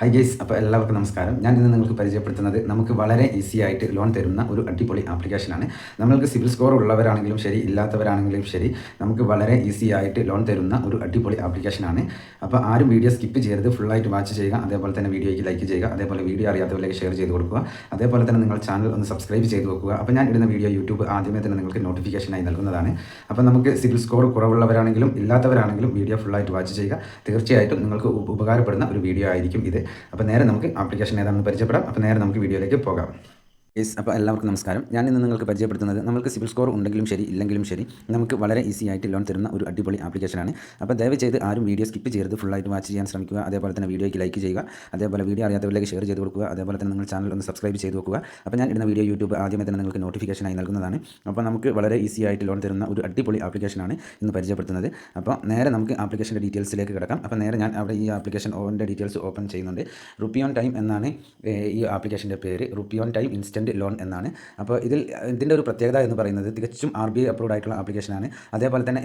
Hi guys, അപ്പോൾ എല്ലാവർക്കും നമസ്കാരം. ഞാൻ ഇന്ന് നിങ്ങൾക്ക് പരിചയപ്പെടുത്തുന്നത് നമുക്ക് വളരെ ഈസി ആയിട്ട് ലോൺ തരുന്ന ഒരു അടിപൊളി ആപ്ലിക്കേഷനാണ്. നമ്മൾക്ക് സിബിൽ സ്കോർ ഉള്ളവരാണെങ്കിലും ശരി, ഇല്ലാത്തവരാണെങ്കിലും ശരി, നമുക്ക് വളരെ ഈസി ആയിട്ട് ലോൺ തരുന്ന ഒരു അടിപൊളി ആപ്ലിക്കേഷനാണ്. അപ്പോൾ ആരും വീഡിയോ സ്കിപ്പ് ചെയ്യരുത്, ഫുള്ളായിട്ട് വാച്ച് ചെയ്യുക. അതേപോലെ തന്നെ വീഡിയോയ്ക്ക് ലൈക്ക് ചെയ്യുക. അതേപോലെ വീഡിയോ അറിയാത്തവരിലേക്ക് ഷെയർ ചെയ്ത് കൊടുക്കുക. അതേപോലെ തന്നെ നിങ്ങൾ ചാനൽ ഒന്ന് സബ്സ്ക്രൈബ് ചെയ്ത് വെക്കുക. അപ്പോൾ ഞാൻ ഇടുന്ന വീഡിയോ യൂട്യൂബ് ആദ്യമേ തന്നെ നിങ്ങൾക്ക് നോട്ടിഫിക്കേഷനായി നൽകുന്നതാണ്. അപ്പോൾ നമുക്ക് സിബിൽ സ്കോർ കുറവുള്ളവരാണെങ്കിലും ഇല്ലാത്തവരാണെങ്കിലും വീഡിയോ ഫുള്ളായിട്ട് വാച്ച് ചെയ്യുക. തീർച്ചയായിട്ടും നിങ്ങൾക്ക് ഉപകാരപ്പെടുന്ന ഒരു വീഡിയോ ആയിരിക്കും ഇത്. അപ്പോൾ നേരെ നമുക്ക് ആപ്ലിക്കേഷൻ ഏതാണെന്ന് പരിചയപ്പെടാം. അപ്പോൾ നേരെ നമുക്ക് വീഡിയോയിലേക്ക് പോകാം. യെസ്, അപ്പോൾ എല്ലാവർക്കും നമസ്കാരം. ഞാൻ ഇന്ന് നിങ്ങൾക്ക് പരിചയപ്പെടുത്തുന്നത് നമുക്ക് സിബിൽ സ്കോർ ഉണ്ടെങ്കിലും ശരി, ഇല്ലെങ്കിലും ശരി, നമുക്ക് വളരെ ഈസി ആയിട്ട് ലോൺ തരുന്ന ഒരു അടിപൊളി ആപ്ലിക്കേഷനാണ്. അപ്പോൾ ദയവ് ചെയ്ത് ആരും വീഡിയോ സ്കിപ്പ് ചെയ്യരുത്, ഫുള്ളായിട്ട് വാച്ച് ചെയ്യാൻ ശ്രമിക്കുക. അതേപോലെ തന്നെ വീഡിയോയ്ക്ക് ലൈക്ക് ചെയ്യുക. അതേപോലെ വീഡിയോ അറിയാത്തവരിലേക്ക് ഷെയർ ചെയ്ത് കൊടുക്കുക. അതേപോലെ തന്നെ നിങ്ങൾ ചാനൽ ഒന്ന് സബ്സ്ക്രൈബ് ചെയ്ത് വെക്കുക. അപ്പോൾ ഞാൻ ഇടുന്ന വീഡിയോ യൂട്യൂബ് ആദ്യമേ തന്നെ നിങ്ങൾക്ക് നോട്ടിഫിക്കേഷനായി നൽകുന്നതാണ്. അപ്പോൾ നമുക്ക് വളരെ ഈസി ആയിട്ട് ലോൺ തരുന്ന ഒരു അടിപൊളി ആപ്ലിക്കേഷനാണ് ഇന്ന് പരിചയപ്പെടുത്തുന്നത്. അപ്പോൾ നേരെ നമുക്ക് ആപ്ലിക്കേഷൻ്റെ ഡീറ്റെയിൽസിലേക്ക് കിടക്കാം. അപ്പോൾ നേരെ ഞാൻ അവിടെ ഈ ആപ്ലിക്കേഷൻ ഡീറ്റെയിൽസ് ഓപ്പൺ ചെയ്യുന്നുണ്ട്. റുപ്പിയോൺ ടൈം എന്നാണ് ഈ ആപ്ലിക്കേഷൻ്റെ പേര്. റുപ്പിയോൺ ടൈം ഇൻസ്റ്റൻറ്റ് ലോൺ എന്നാണ്. അപ്പോൾ ഇതിൻ്റെ ഒരു പ്രത്യേകത എന്ന് പറയുന്നത് തികച്ചും RBI അപ്രൂവ്ഡ് ആയിട്ടുള്ള ആപ്ലിക്കേഷനാണ്. അതേപോലെ തന്നെ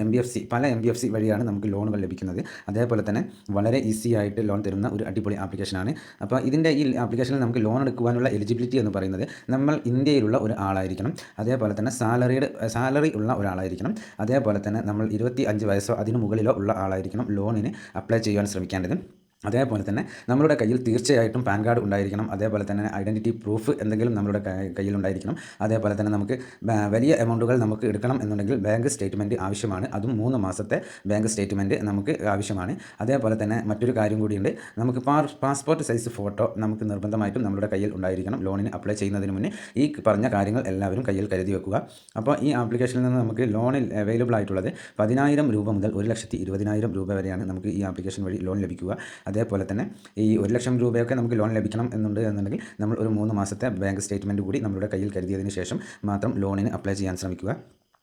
പല MBFC വഴിയാണ് നമുക്ക് ലോണുകൾ ലഭിക്കുന്നത്. അതേപോലെ തന്നെ വളരെ ഈസി ആയിട്ട് ലോൺ തരുന്ന ഒരു അടിപൊളി ആപ്ലിക്കേഷനാണ്. അപ്പോൾ ഇതിൻ്റെ ഈ ആപ്ലിക്കേഷനിൽ നമുക്ക് ലോൺ എടുക്കുവാനുള്ള എലിജിബിലിറ്റി എന്ന് പറയുന്നത് നമ്മൾ ഇന്ത്യയിലുള്ള ഒരു ആളായിരിക്കണം. അതേപോലെ തന്നെ സാലറി ഉള്ള ഒരാളായിരിക്കണം. അതേപോലെ തന്നെ നമ്മൾ 25 വയസ്സോ അതിനു മുകളിലോ ഉള്ള ആളായിരിക്കണം ലോണിന് അപ്ലൈ ചെയ്യാൻ ശ്രമിക്കേണ്ടത്. അതേപോലെ തന്നെ നമ്മളുടെ കയ്യിൽ തീർച്ചയായിട്ടും പാൻ കാർഡ് ഉണ്ടായിരിക്കണം. അതേപോലെ തന്നെ ഐഡൻറ്റിറ്റി പ്രൂഫ് എന്തെങ്കിലും നമ്മളുടെ കയ്യിൽ ഉണ്ടായിരിക്കണം. അതേപോലെ തന്നെ നമുക്ക് വലിയ എമൗണ്ടുകൾ നമുക്ക് എടുക്കണം എന്നുണ്ടെങ്കിൽ ബാങ്ക് സ്റ്റേറ്റ്മെൻറ്റ് ആവശ്യമാണ്. അതും 3 മാസത്തെ ബാങ്ക് സ്റ്റേറ്റ്മെൻറ്റ് നമുക്ക് ആവശ്യമാണ്. അതേപോലെ തന്നെ മറ്റൊരു കാര്യം കൂടിയുണ്ട്, നമുക്ക് പാസ്പോർട്ട് സൈസ് ഫോട്ടോ നമുക്ക് നിർബന്ധമായിട്ടും നമ്മുടെ കയ്യിൽ ഉണ്ടായിരിക്കണം ലോണിന് അപ്ലൈ ചെയ്യുന്നതിന് മുന്നേ. ഈ പറഞ്ഞ കാര്യങ്ങൾ എല്ലാവരും കയ്യിൽ കരുതി വെക്കുക. അപ്പോൾ ഈ ആപ്ലിക്കേഷനിൽ നിന്ന് നമുക്ക് ലോണിൽ അവൈലബിൾ ആയിട്ടുള്ളത് 10,000 രൂപ മുതൽ 1,20,000 രൂപ വരെയാണ് നമുക്ക് ഈ ആപ്ലിക്കേഷൻ വഴി ലോൺ ലഭിക്കുക. അതേപോലെ തന്നെ ഈ 1,00,000 രൂപയൊക്കെ നമുക്ക് ലോൺ ലഭിക്കണം എന്നുണ്ടെങ്കിൽ നമ്മൾ ഒരു 3 മാസത്തെ ബാങ്ക് സ്റ്റേറ്റ്മെൻറ്റ് കൂടി നമ്മുടെ കയ്യിൽ കരുതിയതിന് ശേഷം മാത്രം ലോണിന് അപ്ലൈ ചെയ്യാൻ ശ്രമിക്കുക.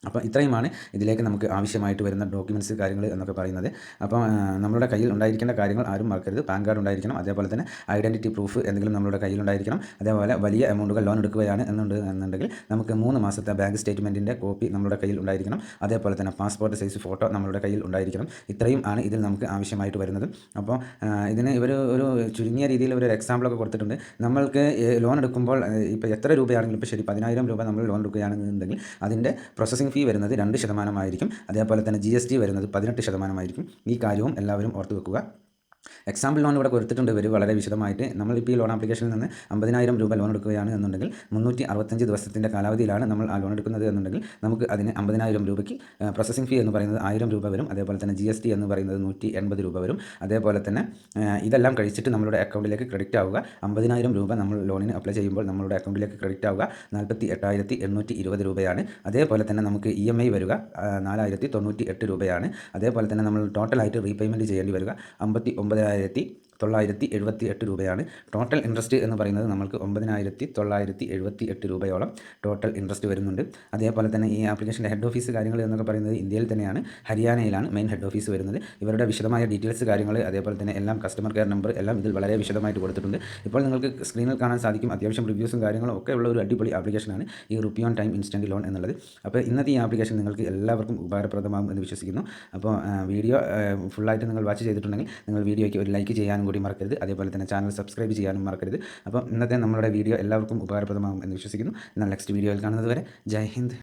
അപ്പോൾ ഇത്രയുമാണ് ഇതിലേക്ക് നമുക്ക് ആവശ്യമായിട്ട് വരുന്ന ഡോക്യുമെൻറ്റ്സ് കാര്യങ്ങൾ എന്നൊക്കെ പറയുന്നത്. അപ്പോൾ നമ്മുടെ കയ്യിൽ ഉണ്ടായിരിക്കേണ്ട കാര്യങ്ങൾ ആരും മറക്കരുത്. പാൻ കാർഡ് ഉണ്ടായിരിക്കണം. അതേപോലെ തന്നെ ഐഡൻറ്റിറ്റി പ്രൂഫ് എന്തെങ്കിലും നമ്മുടെ കയ്യിൽ ഉണ്ടായിരിക്കണം. അതേപോലെ വലിയ എമൗണ്ടുകൾ ലോൺ എടുക്കുകയാണ് എന്നുണ്ടെങ്കിൽ നമുക്ക് 3 മാസത്തെ ബാങ്ക് സ്റ്റേറ്റ്മെൻറ്റിൻ്റെ കോപ്പി നമ്മുടെ കയ്യിൽ ഉണ്ടായിരിക്കണം. അതേപോലെ തന്നെ പാസ്പോർട്ട് സൈസ് ഫോട്ടോ നമ്മുടെ കയ്യിൽ ഉണ്ടായിരിക്കണം. ഇത്രയും ആണ് ഇതിൽ നമുക്ക് ആവശ്യമായിട്ട് വരുന്നത്. അപ്പോൾ ഇതിന് ഒരു ചുരുങ്ങിയ രീതിയിൽ ഒരു എക്സാമ്പിളൊക്കെ കൊടുത്തിട്ടുണ്ട്. നമ്മൾക്ക് ലോൺ എടുക്കുമ്പോൾ ഇപ്പോൾ എത്ര രൂപയാണെങ്കിലും ഇപ്പോൾ ശരി 10,000 രൂപ നമ്മൾ ലോൺ എടുക്കുകയാണെന്നുണ്ടെങ്കിൽ അതിൻ്റെ പ്രോസസ്സിംഗ് ഫീ വരുന്നത് 2% ആയിരിക്കും. അതേപോലെ തന്നെ GST വരുന്നത് 18% ആയിരിക്കും. ഈ കാര്യവും എല്ലാവരും ഓർത്ത് വെക്കുക. എക്സാമ്പിൾ ലോൺ ഇവിടെ കൊടുത്തിട്ടുണ്ട് ഇവർ വളരെ വിശദമായിട്ട്. നമ്മളിപ്പോൾ ഈ ലോൺ ആപ്ലിക്കേഷനിൽ നിന്ന് 50,000 രൂപ ലോൺ എടുക്കുകയാണ് എന്നുണ്ടെങ്കിൽ 365 ദിവസത്തിൻ്റെ കാലാവധിയിലാണ് നമ്മൾ ആ ലോൺ എടുക്കുന്നത് എന്നുണ്ടെങ്കിൽ നമുക്ക് അതിന് 50,000 രൂപയ്ക്ക് പ്രോസസ്സിംഗ് ഫീ എന്ന് പറയുന്നത് 1000 രൂപ വരും. അതേപോലെ തന്നെ GST എന്ന് പറയുന്നത് 180 രൂപ വരും. അതേപോലെ തന്നെ ഇതെല്ലാം കഴിച്ചിട്ട് നമ്മളുടെ അക്കൗണ്ടിലേക്ക് ക്രെഡിറ്റ് ആവുക 50,000 രൂപ നമ്മൾ ലോണിന് അപ്ലൈ ചെയ്യുമ്പോൾ നമ്മളുടെ അക്കൗണ്ടിലേക്ക് ക്രെഡിറ്റ് ആവുക 48,820 രൂപയാണ്. അതേപോലെ തന്നെ നമുക്ക് EMI വരിക 4,098 രൂപയാണ്. അതേപോലെ തന്നെ നമ്മൾ ടോട്ടലായിട്ട് റീപേയ്മെൻറ്റ് ചെയ്യേണ്ടി വരിക 59,978 രൂപയാണ്. ടോട്ടൽ ഇൻട്രസ്റ്റ് എന്ന് പറയുന്നത് നമ്മൾക്ക് 9,978 രൂപയോളം ടോട്ടൽ ഇൻട്രസ്റ്റ് വരുന്നുണ്ട്. അതേപോലെ തന്നെ ഈ ആപ്ലിക്കേഷൻ്റെ ഹെഡ് ഓഫീസ് കാര്യങ്ങൾ എന്നൊക്കെ പറയുന്നത് ഇന്ത്യയിൽ തന്നെയാണ്, ഹരിയാനയിലാണ് മെയിൻ ഹെഡ് ഓഫീസ് വരുന്നത്. ഇവരുടെ വിശദമായ ഡീറ്റെയിൽസ് കാര്യങ്ങൾ അതേപോലെ തന്നെ എല്ലാം കസ്റ്റമർ കെയർ നമ്പർ എല്ലാം ഇതിൽ വളരെ വിശദമായിട്ട് കൊടുത്തിട്ടുണ്ട്. ഇപ്പോൾ നിങ്ങൾക്ക് സ്ക്രീനിൽ കാണാൻ സാധിക്കും. അത്യാവശ്യം റിവ്യൂസും കാര്യങ്ങളും ഒക്കെ ഉള്ള ഒരു അടിപൊളി ആപ്ലിക്കേഷനാണ് ഈ റുപ്പിയോൺ ടൈം ഇൻസ്റ്റൻറ്റ് ലോൺ എന്നുള്ളത്. അപ്പോൾ ഇന്നത്തെ ഈ ആപ്ലിക്കേഷൻ നിങ്ങൾക്ക് എല്ലാവർക്കും ഉപകാരപ്രദമാകും എന്ന് വിശ്വസിക്കുന്നു. അപ്പോൾ വീഡിയോ ഫുള്ളായിട്ട് നിങ്ങൾ വാച്ച് ചെയ്തിട്ടുണ്ടെങ്കിൽ നിങ്ങൾ വീഡിയോയ്ക്ക് ഒരു ലൈക്ക് ചെയ്യാനും കൂടി മറക്കരുത്. അതേപോലെ തന്നെ ചാനൽ സബ്സ്ക്രൈബ് ചെയ്യാനും മറക്കരുത്. അപ്പോൾ ഇന്നത്തെ നമ്മുടെ വീഡിയോ എല്ലാവർക്കും ഉപകാരപ്രദമാകും എന്ന് വിശ്വസിക്കുന്നു. എന്നാൽ നെക്സ്റ്റ് വീഡിയോയിൽ കാണുന്നത് വരെ ജയ് ഹിന്ദ്.